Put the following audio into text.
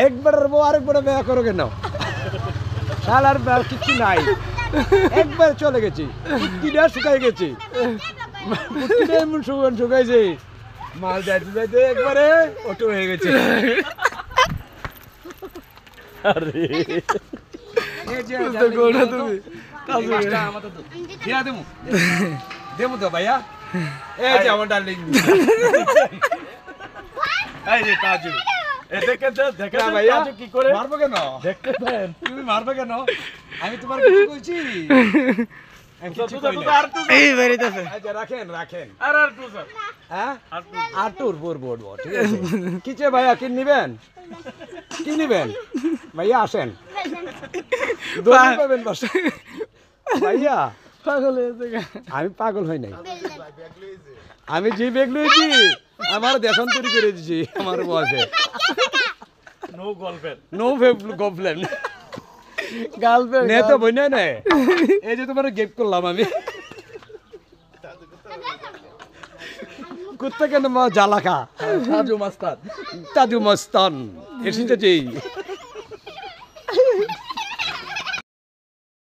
একবারের বউ আরেকবার বিয়ে করো কেন? শালার বিয়ে কিচ্ছু নাই, একবার চলে গেছি, কুত্তিটা শুকাই গেছি, কুত্তিটা এমন শুকাইছে, মাল যাইতে যাইতে একবারে অটো হয়ে গেছে। আরে দেবো তো ভাইয়া, এই যে আমার ডার্লিং, এই যে তাজু, ভাইয়া কি করে মারবো কেন? তুমি মারবে কেন? আমি তোমার কিছু কইছি? রাখেন রাখেন, কি চাই ভাইয়া? কি নিবেন? কি নিবেন ভাইয়া? আসেন ভাইয়া। আমি পাগল হই নাই, আমি যে ব্যাগ লইছি আমার দেশান্তরি করে দিছি আমার বয়সে। নো গার্লফ্রেন্ড নে তো বই না, এই যে তোমার গিফট করলাম আমি। কুত্তা কেন জ্বালা খা, তাজু মস্তান এসেছে।